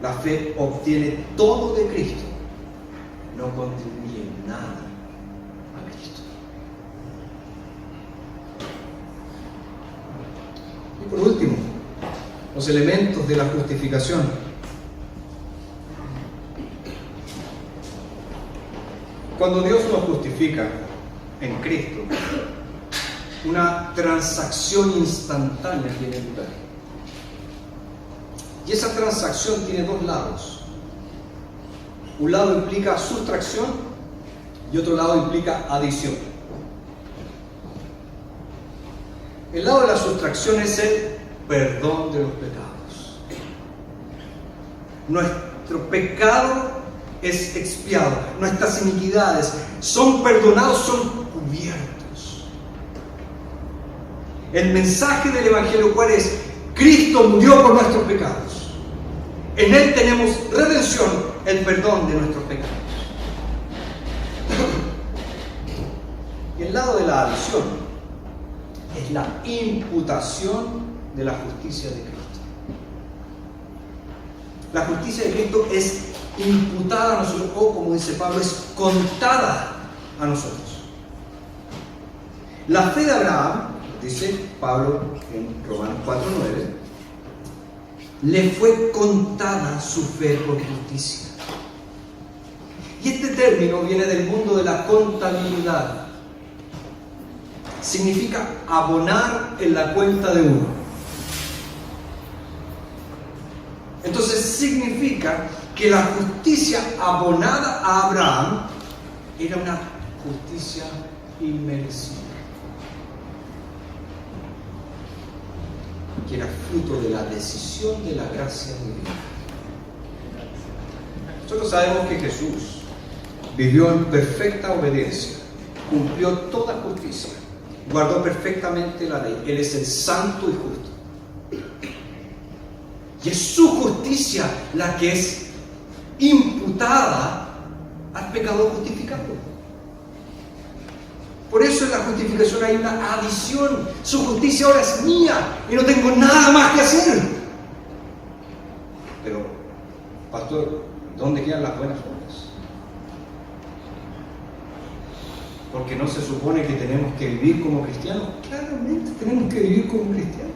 La fe obtiene todo de Cristo, no contribuye nada a Cristo. Y por último, los elementos de la justificación. Cuando Dios nos justifica en Cristo, una transacción instantánea tiene lugar. Y esa transacción tiene dos lados. Un lado implica sustracción y otro lado implica adición. El lado de la sustracción es el perdón de los pecados. Nuestro pecado es expiado, nuestras iniquidades son perdonados, son cubiertos. El mensaje del Evangelio, ¿cuál es? Cristo murió por nuestros pecados. En Él tenemos redención, el perdón de nuestros pecados. Y el lado de la adición es la imputación de la justicia de Cristo. La justicia de Cristo es imputada a nosotros, o como dice Pablo, es contada a nosotros. La fe de Abraham, dice Pablo en Romanos 4:9, le fue contada su fe por justicia. Y este término viene del mundo de la contabilidad. Significa abonar en la cuenta de uno. Entonces significa que la justicia abonada a Abraham era una justicia inmerecida, que era fruto de la decisión de la gracia divina. Nosotros sabemos que Jesús vivió en perfecta obediencia, cumplió toda justicia, guardó perfectamente la ley. Él es el santo y justo. Y es su justicia la que es imputada al pecador justificado. Por eso en la justificación hay una adición. Su justicia ahora es mía y no tengo nada más que hacer. Pero, pastor, ¿dónde quedan las buenas obras? Porque no se supone que tenemos que vivir como cristianos. Claramente tenemos que vivir como cristianos.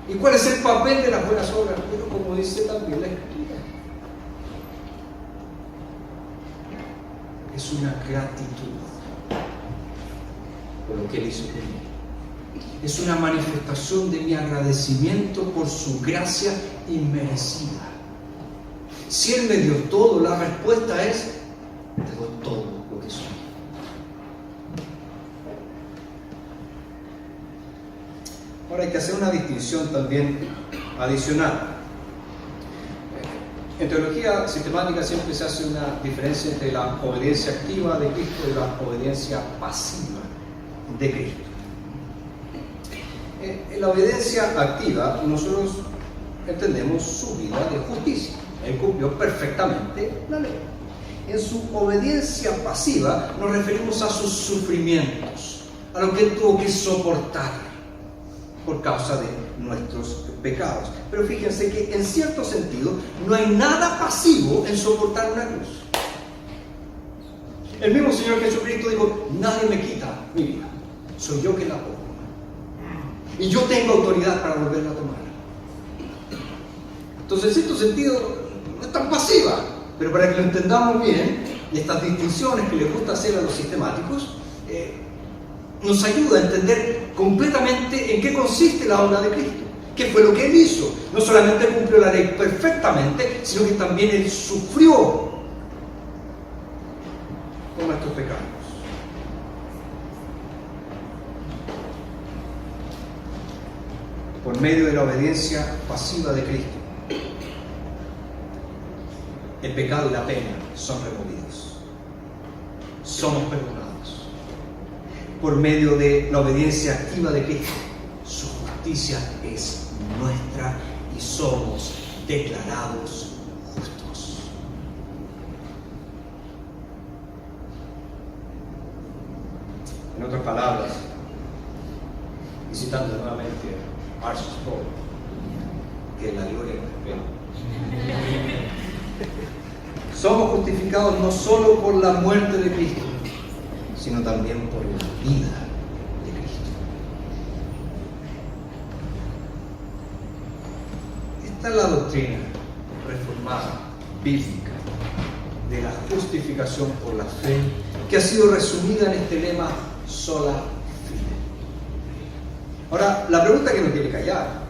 ¿Y cuál es el papel de las buenas obras? Pero como dice también la Escritura, es una gratitud por lo que Él hizo por mí. Es una manifestación de mi agradecimiento por su gracia inmerecida. Si Él me dio todo, la respuesta es: te doy todo lo que soy. Ahora hay que hacer una distinción también adicional. En teología sistemática siempre se hace una diferencia entre la obediencia activa de Cristo y la obediencia pasiva de Cristo. En la obediencia activa nosotros entendemos su vida de justicia. Él cumplió perfectamente la ley. En su obediencia pasiva nos referimos a sus sufrimientos, a lo que él tuvo que soportar por causa de nuestros pecados. Pero fíjense que en cierto sentido no hay nada pasivo en soportar una cruz. El mismo Señor Jesucristo dijo: nadie me quita mi vida, soy yo que la pongo, y yo tengo autoridad para volverla a tomar. Entonces, en cierto sentido, no es tan pasiva, pero para que lo entendamos bien, y estas distinciones que les gusta hacer a los sistemáticos, nos ayuda a entender completamente en qué consiste la obra de Cristo, qué fue lo que Él hizo. No solamente cumplió la ley perfectamente, sino que también Él sufrió por nuestros pecados. Por medio de la obediencia pasiva de Cristo, el pecado y la pena son removidos. Somos perdonados. Por medio de la obediencia activa de Cristo, su justicia es nuestra y somos declarados justos. En otras palabras, y citando nuevamente a R.C. Sproul, que la gloria nos espera. Somos justificados no solo por la muerte de Cristo, sino también por la vida de Cristo. Esta es la doctrina reformada, bíblica, de la justificación por la fe, que ha sido resumida en este lema: sola fide. Ahora, la pregunta que no quiere callar,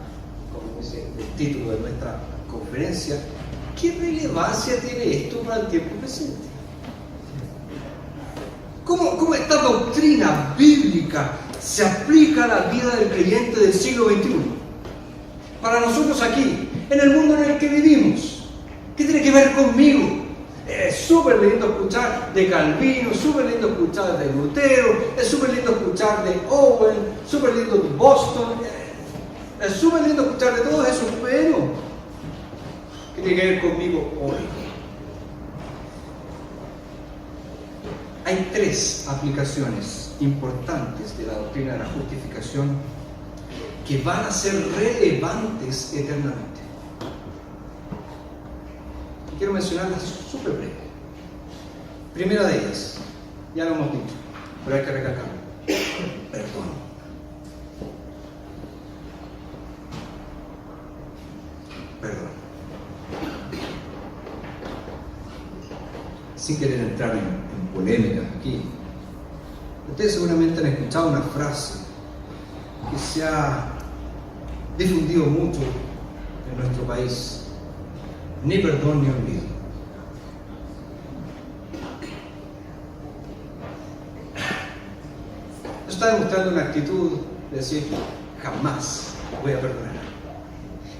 como dice el título de nuestra conferencia: ¿qué relevancia tiene esto para el tiempo presente? ¿Cómo esta doctrina bíblica se aplica a la vida del creyente del siglo XXI? Para nosotros aquí, en el mundo en el que vivimos. ¿Qué tiene que ver conmigo? Es súper lindo escuchar de Calvino, súper lindo escuchar de Lutero, es súper lindo escuchar de Owen, súper lindo de Boston, es súper lindo escuchar de todos esos, pero ¿qué tiene que ver conmigo hoy? Hay tres aplicaciones importantes de la doctrina de la justificación que van a ser relevantes eternamente. Y quiero mencionarlas súper breve. Primera de ellas, ya lo hemos dicho, pero hay que recalcarlo: perdón. Perdón. Sin querer entrar en polémicas aquí, ustedes seguramente han escuchado una frase que se ha difundido mucho en nuestro país: ni perdón ni olvido. Eso está demostrando una actitud de decir: jamás voy a perdonar.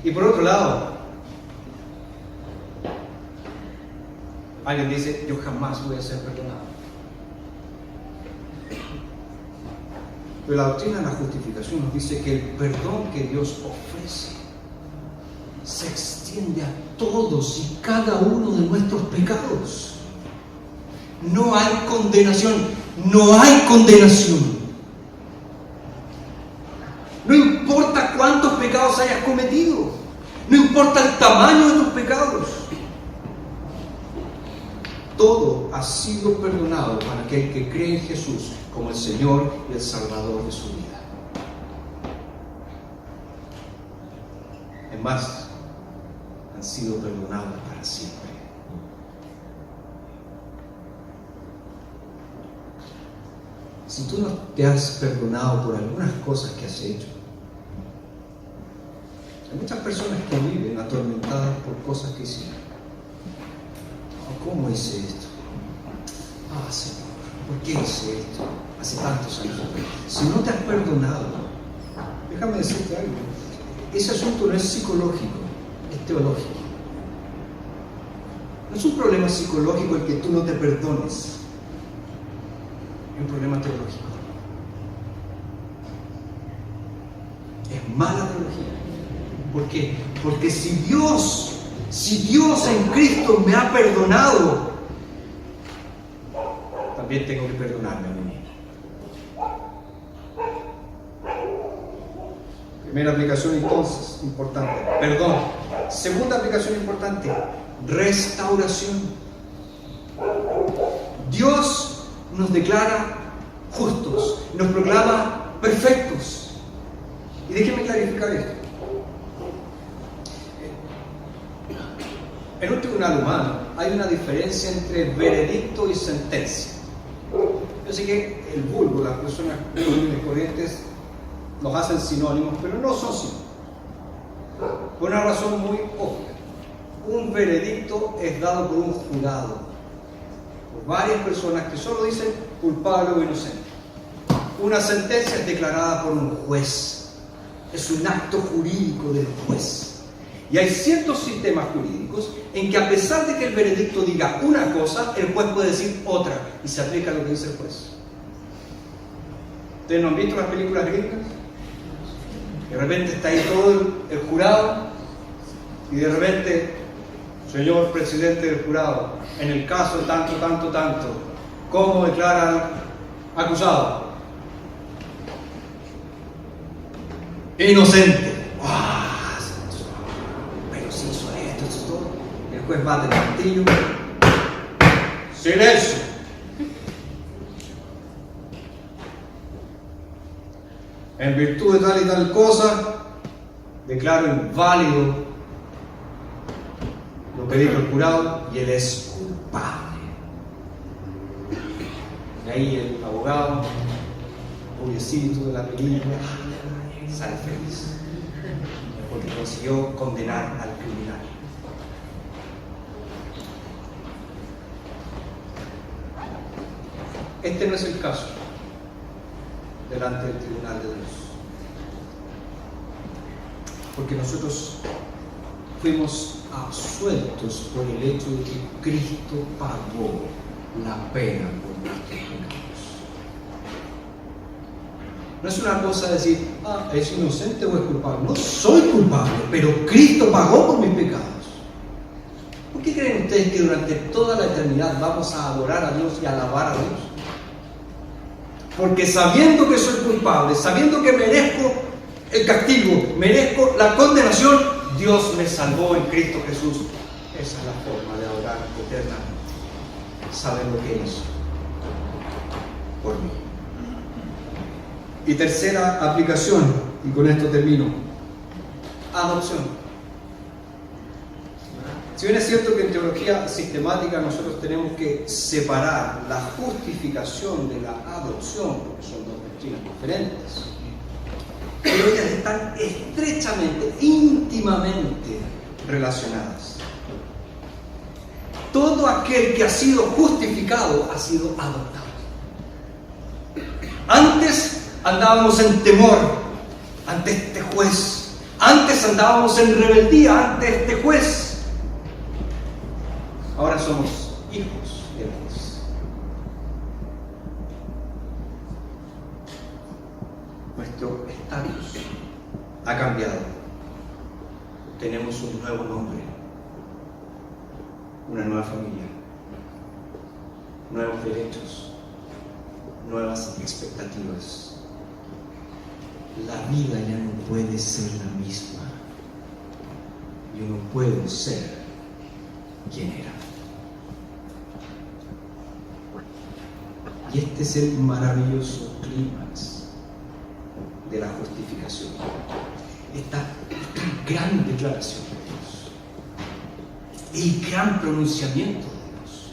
Y por otro lado, alguien dice: yo jamás voy a ser perdonado. Pero la doctrina de la justificación nos dice que el perdón que Dios ofrece se extiende a todos y cada uno de nuestros pecados. No hay condenación, no hay condenación. No importa cuántos pecados hayas cometido, no importa el tamaño de tus pecados. Todo ha sido perdonado para aquel que cree en Jesús como el Señor y el Salvador de su vida. Es más, han sido perdonados para siempre. Si tú no te has perdonado por algunas cosas que has hecho, hay muchas personas que viven atormentadas por cosas que hicieron. ¿Cómo hice esto? Señor, ¿por qué hice esto hace tantos años? Si no te has perdonado, déjame decirte algo: ese asunto no es psicológico, es teológico. No es un problema psicológico el que tú no te perdones, es un problema teológico. Es mala teología. ¿Por qué? Porque si Dios en Cristo me ha perdonado, también tengo que perdonarme a mí mismo. Primera aplicación entonces, importante, perdón. Segunda aplicación importante, restauración. Dios nos declara justos, nos proclama perfectos. Y déjenme clarificar esto. En un tribunal humano hay una diferencia entre veredicto y sentencia. Yo sé que el vulgo, las personas corrientes, los hacen sinónimos, pero no son sinónimos. Por una razón muy obvia. Un veredicto es dado por un jurado, por varias personas que solo dicen culpable o inocente. Una sentencia es declarada por un juez. Es un acto jurídico del juez. Y hay ciertos sistemas jurídicos en que a pesar de que el veredicto diga una cosa, el juez puede decir otra y se aplica lo que dice el juez. ¿Ustedes no han visto las películas gringas? De repente está ahí todo el jurado y de repente, señor presidente del jurado, en el caso de tanto, ¿cómo declara al acusado? Inocente. Pero si hizo esto, eso es todo. El juez bate el martillo. Silencio. En virtud de tal y tal cosa, declaro inválido lo que dijo el jurado y él es culpable. Y ahí el abogado, pobrecito de la película, sale feliz porque consiguió condenar al criminal. Este no es el caso delante del tribunal de Dios, porque nosotros fuimos absueltos por el hecho de que Cristo pagó la pena por nuestros pecados. No es una cosa decir, ¿es inocente o es culpable? No soy culpable, pero Cristo pagó por mis pecados. ¿Por qué creen ustedes que durante toda la eternidad vamos a adorar a Dios y a alabar a Dios? Porque sabiendo que soy culpable, sabiendo que merezco el castigo, merezco la condenación, Dios me salvó en Cristo Jesús. Esa es la forma de adorar eternamente. Saber lo que hizo por mí. Y tercera aplicación, y con esto termino, adopción. Si bien es cierto que en teología sistemática nosotros tenemos que separar la justificación de la adopción, porque son dos doctrinas diferentes, pero ellas están estrechamente, íntimamente relacionadas. Todo aquel que ha sido justificado ha sido adoptado. Antes andábamos en temor ante este juez. Antes andábamos en rebeldía ante este juez. Ahora somos hijos del juez. Nuestro estatus ha cambiado. Tenemos un nuevo nombre, una nueva familia, nuevos derechos, nuevas expectativas. La vida ya no puede ser la misma. Yo no puedo ser quien era. Y este es el maravilloso clímax de la justificación. Esta gran declaración de Dios, el gran pronunciamiento de Dios,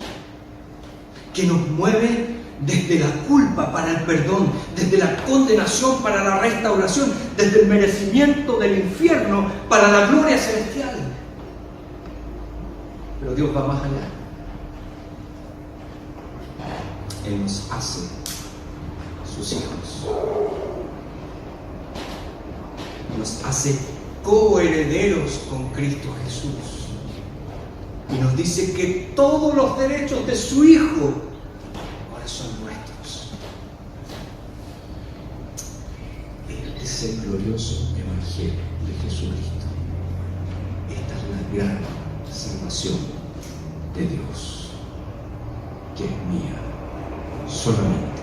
que nos mueve desde la culpa para el perdón, desde la condenación para la restauración, desde el merecimiento del infierno para la gloria celestial. Pero Dios va más allá. Él nos hace sus hijos. Nos hace coherederos con Cristo Jesús. Y nos dice que todos los derechos de su Hijo ahora son nuestros. Este es el glorioso Evangelio de Jesucristo. Esta es la gran salvación de Dios, que es mía solamente